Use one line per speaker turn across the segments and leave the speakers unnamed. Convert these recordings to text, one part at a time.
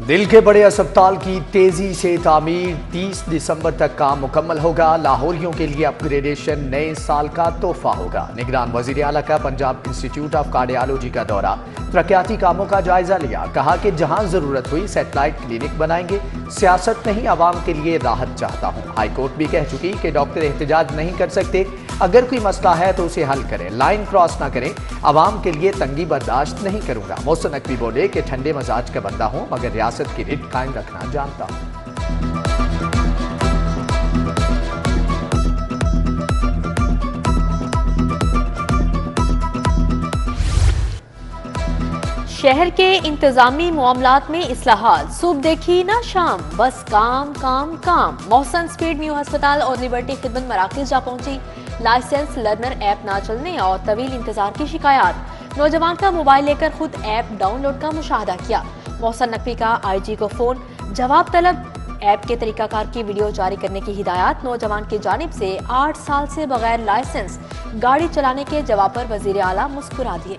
दिल के बड़े अस्पताल की तेजी से तामीर 30 दिसंबर तक काम मुकम्मल होगा। लाहौरियों के लिए अपग्रेडेशन नए साल का तोहफा होगा। निगरान वजीर आला का पंजाब इंस्टीट्यूट ऑफ कार्डियोलॉजी का दौरा, तरक्याती कामों का जायजा लिया। कहा कि जहां जरूरत हुई सैटेलाइट क्लिनिक बनाएंगे। सियासत नहीं, आवाम के लिए राहत चाहता हूं। हाईकोर्ट भी कह चुकी कि डॉक्टर एहतजाज नहीं कर सकते। अगर कोई मसला है तो उसे हल करें, लाइन क्रॉस ना करें। आवाम के लिए तंगी बर्दाश्त नहीं करूंगा। मोहसिन नकवी बोले कि ठंडे मजाज का बंदा हूं, मगर रियासत की रिट कायम रखना जानता हूं।
शहर के इंतजामी मामलात में इस्लाहात, सुबह देखी ना शाम, बस काम काम काम। मोहसन स्पीड न्यू अस्पताल और लिबर्टी खिदमत मराकज जा पहुंची। लाइसेंस लर्नर ऐप ना चलने और तवील इंतजार की शिकायत। नौजवान का मोबाइल लेकर खुद ऐप डाउनलोड का मुशाहदा किया। मोहसन नकवी का IG को फोन, जवाब तलब। ऐप के तरीकाकार की वीडियो जारी करने की हिदायत। नौजवान की जानिब से 8 साल से बगैर लाइसेंस गाड़ी चलाने के जवाब पर वजीर आला मुस्कुरा दिए।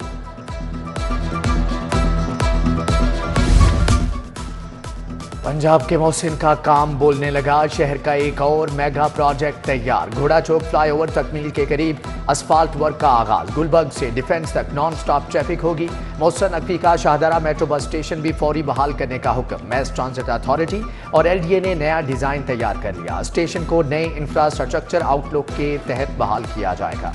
पंजाब के मोहसिन का काम बोलने लगा। शहर का एक और मेगा प्रोजेक्ट तैयार। घोड़ा चौक फ्लाईओवर तकमील के करीब असफाल्ट वर्क का आगाज। गुलबर्ग से डिफेंस तक नॉन स्टॉप ट्रैफिक होगी। मोहसिन नकवी का शाहदरा मेट्रो बस स्टेशन भी फौरी बहाल करने का हुक्म। मैस ट्रांजिट अथॉरिटी और LDA ने नया डिजाइन तैयार कर लिया। स्टेशन को नए इंफ्रास्ट्रक्चर आउटलुक के तहत बहाल किया जाएगा।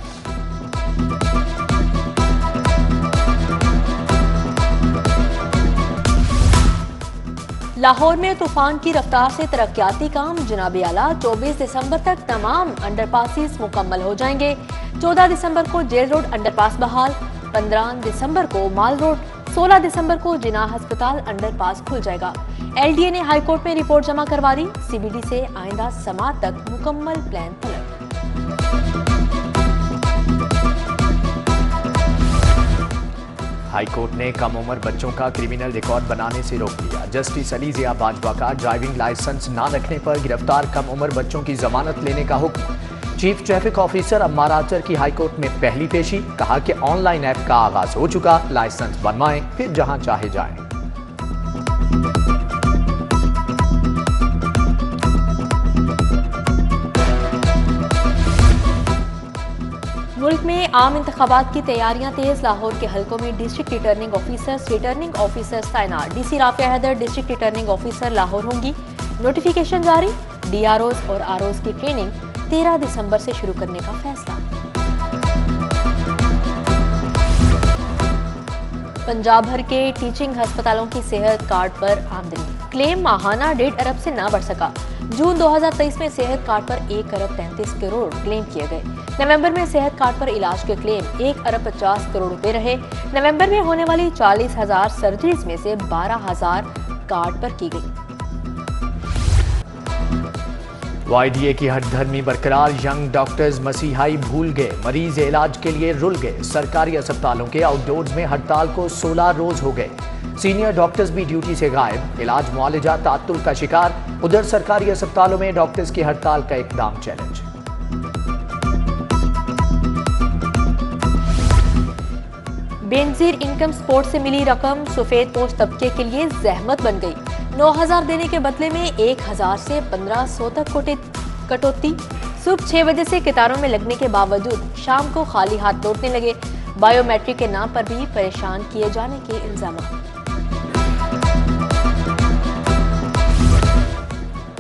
लाहौर में तूफान की रफ्तार से तरक्याती काम। जनाबे आला 24 दिसंबर तक तमाम अंडरपासिस मुकम्मल हो जाएंगे। 14 दिसंबर को जेल रोड अंडरपास बहाल। 15 दिसंबर को माल रोड, 16 दिसंबर को जिनाह अस्पताल अंडरपास खुल जाएगा। LDA ने हाईकोर्ट में रिपोर्ट जमा करवा दी। CBD से आइंदा समात तक मुकम्मल प्लान तलब।
हाईकोर्ट ने कम उम्र बच्चों का क्रिमिनल रिकॉर्ड बनाने से रोक दिया। जस्टिस अली जिया बाजवा का ड्राइविंग लाइसेंस न रखने पर गिरफ्तार कम उम्र बच्चों की जमानत लेने का हुक्म। चीफ ट्रैफिक ऑफिसर अम्मार आचर की हाईकोर्ट में पहली पेशी। कहा कि ऑनलाइन ऐप का आगाज हो चुका, लाइसेंस बनवाएं फिर जहां चाहे जाएं।
मुल्क में आम इंतखाबात की तैयारियां तेज। लाहौर के हलकों में डिस्ट्रिक्ट रिटर्निंग ऑफिसर्स तैनात। DC Rafia Haider district returning officer Lahore होंगी। नोटिफिकेशन जारी। DROs और ROs की ट्रेनिंग 13 दिसंबर से शुरू करने का फैसला। पंजाब भर के टीचिंग अस्पतालों की सेहत कार्ड पर आमदनी क्लेम माहाना 1.5 अरब से ना बढ़ सका। जून 2023 में सेहत कार्ड पर 1 अरब 33 करोड़ क्लेम किए गए। नवंबर में सेहत कार्ड पर इलाज के क्लेम 1 अरब 50 करोड़ रुपए रहे। नवंबर में होने वाली 40,000 सर्जरीज में से 12,000 कार्ड पर की गई।
YDA की हठधर्मी बरकरार। यंग डॉक्टर्स मसीहाई भूल गए, मरीज इलाज के लिए रुल गए। सरकारी अस्पतालों के आउटडोर्स में हड़ताल को 16 रोज हो गए। सीनियर डॉक्टर्स भी ड्यूटी से गायब। इलाज मुआलजा तात्तुल का शिकार। उधर सरकारी अस्पतालों में डॉक्टर्स की हड़ताल का इकदाम चैलेंज।
बेनजीर इनकम सपोर्ट से मिली रकम सफेद पोश तबके के लिए जहमत बन गई। 9,000 देने के बदले में 1,000 से 1,500 तक कटौती। सुबह 6 बजे से कतारों में लगने के बावजूद शाम को खाली हाथ लौटने लगे। बायोमेट्रिक के नाम पर भी परेशान किए जाने के इल्जाम।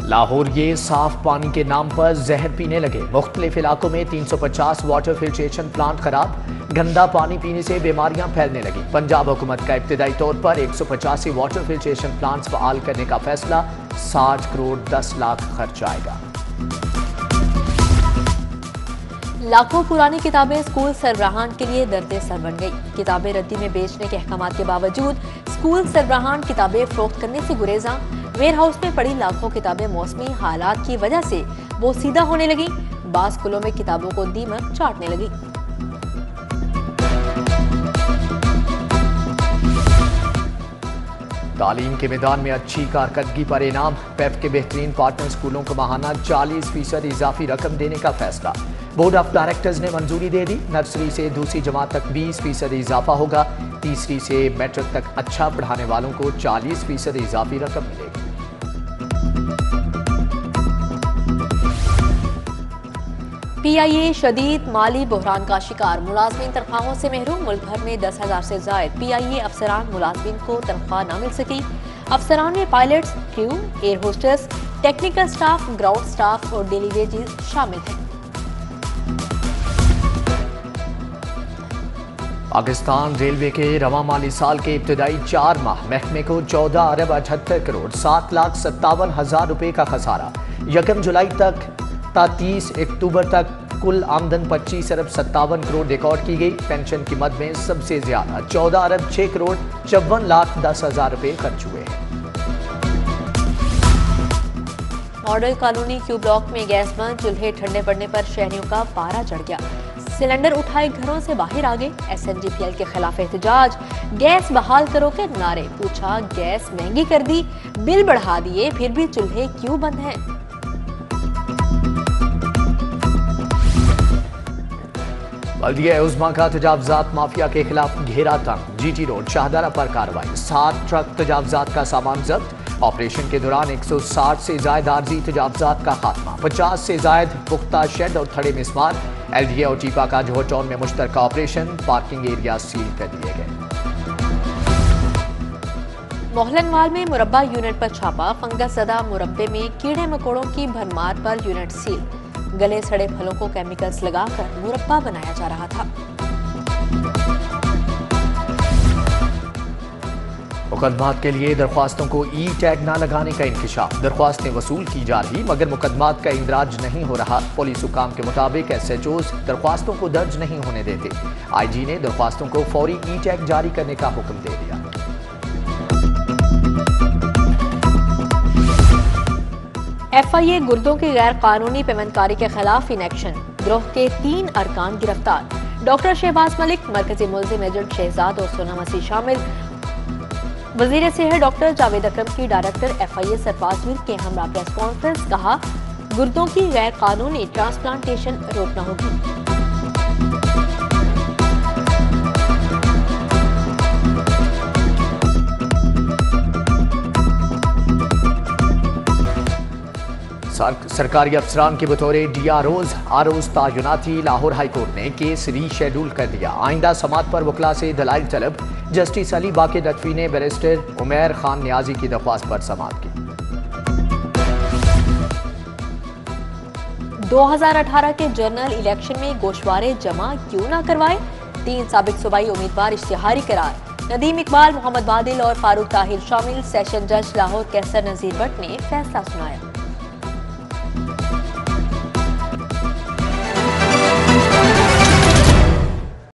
लाहौर ये साफ पानी के नाम पर जहर पीने लगे। मुख्तलिफ इलाकों में 350 वाटर फिल्ट्रेशन प्लांट खराब। गंदा पानी पीने से बीमारियां फैलने लगी। पंजाब हुकूमत का इब्तिदाई तौर पर 185 वाटर फिल्ट्रेशन प्लांट्स बहाल करने का फैसला। 60 करोड़ 10 लाख खर्च आएगा।
लाखों पुरानी किताबें स्कूल सरबराहान के लिए दर्द सर बन गई। किताबें रद्दी में बेचने के अहकामात के बावजूद स्कूल सरबराहान किताबें फरोख्त करने से गुरेजा। वेयर हाउस में पड़ी लाखों किताबें मौसमी हालात की वजह से वो सीधा होने लगी। बास स्कूलों में किताबों को दीमक चाटने लगी।
तालीम के मैदान में अच्छी कारकर्दगी पर इनाम। पेप के बेहतरीन पार्टनर स्कूलों को माहाना 40% इजाफी रकम देने का फैसला। बोर्ड ऑफ डायरेक्टर्स ने मंजूरी दे दी। नर्सरी से दूसरी जमात तक 20% इजाफा होगा। तीसरी से मैट्रिक तक अच्छा पढ़ाने वालों को 40% इजाफी रकम मिलेगी।
PIA शदीद माली बहरान का शिकार, मुलाजमीन तनख्वाहों से महरूम। मुल्क भर में 10,000 से जायद PIA अफसरान मुलाजमीन को तनख्वाह न मिल सकी। अफसरान में pilots, crew, air hostess, technical staff, ground staff और डेली वेजेस शामिल हैं।
पाकिस्तान रेलवे के रवा माली साल के इब्तदाई 4 माह महकमे को 14 अरब 78 करोड़ 7,57,000 रुपए का खसारा। 1 जुलाई तक 30 अक्टूबर तक कुल आमदन 25 अरब 57 करोड़ रिकॉर्ड की गई। पेंशन की मद में सबसे ज्यादा 14 अरब 6 करोड़ 54,10,000 रुपए खर्च हुए हैं।
मॉडल कॉलोनी क्यू ब्लॉक में गैस बंद, चूल्हे ठंडे पड़ने पर शहरियों का पारा चढ़ गया। सिलेंडर उठाए घरों से बाहर आ गए। SNGPL के खिलाफ एहतजाज, गैस बहाल करो के नारे। पूछा गैस महंगी कर दी, बिल बढ़ा दिए, फिर भी चूल्हे क्यों बंद हैं?
बल्दिया उज़्मा का तजावजात माफिया के खिलाफ घेरा तंग। GT रोड शाहदरा पर कार्रवाई। 7 ट्रक तजावजात का सामान जब्त। ऑपरेशन के दौरान 160 से जायद आर्जी तजावजात का खात्मा। 50 से जायद पुख्ता शेड और थड़े मिसमार। LDA और टीपा का जोहर टाउन में मुश्तरका ऑपरेशन। पार्किंग एरिया सील कर दिए गए।
मोहलनवाल में मुरब्बा यूनिट पर छापा। फंगस ज़दा मुरब्बे में कीड़े मकोड़ों की भरमार पर यूनिट सील। गले सड़े फलों को केमिकल्स लगाकर मुरब्बा बनाया जा रहा था।
मुकदमात के लिए दरख्वास्तों को टैग न लगाने का इंकशाफ। दरख्वास्तें वसूल की जा रही मगर मुकदमात का इंदराज नहीं हो रहा। पुलिस हुकाम के मुताबिक SHOs दरख्वास्तों को दर्ज नहीं होने देते। IG ने दरख्वास्तों को फौरी टैग जारी करने का हुक्म दे दिया।
FIA गुर्दों की गैर कानूनी पेमेंटकारी के खिलाफ इन एक्शन। गिरोह के 3 अरकान गिरफ्तार। डॉक्टर शहबाज मलिक, मरकजी मुल्जिम एजेंट शहजाद और सोना मसीह शामिल। वजीर सेहत डॉक्टर जावेद अकरम की डायरेक्टर FIA सरफराज मीर के हमरा प्रेस कॉन्फ्रेंस, कहा गुर्दों की गैर कानूनी ट्रांसप्लांटेशन रोकना होगी।
सरकारी अफसरान के बतौर DROs तैनाती। लाहौर हाईकोर्ट ने केस रीशेड्यूल कर दिया। आइंदा समात पर वकला से दलाइल तलब। जस्टिस अली बाकी नकवी ने बैरिस्टर उमैर खान नियाजी की दरख्वास्त पर समात की।
2018 के जनरल इलेक्शन में गोशवारे जमा क्यों न करवाए? 3 साबिक सूबाई उम्मीदवार इश्तिहारी करार। नदीम इकबाल, मोहम्मद बादिल और फारूक ताहिर शामिल। सेशन जज लाहौर कैसर नजीर भट्ट ने फैसला सुनाया।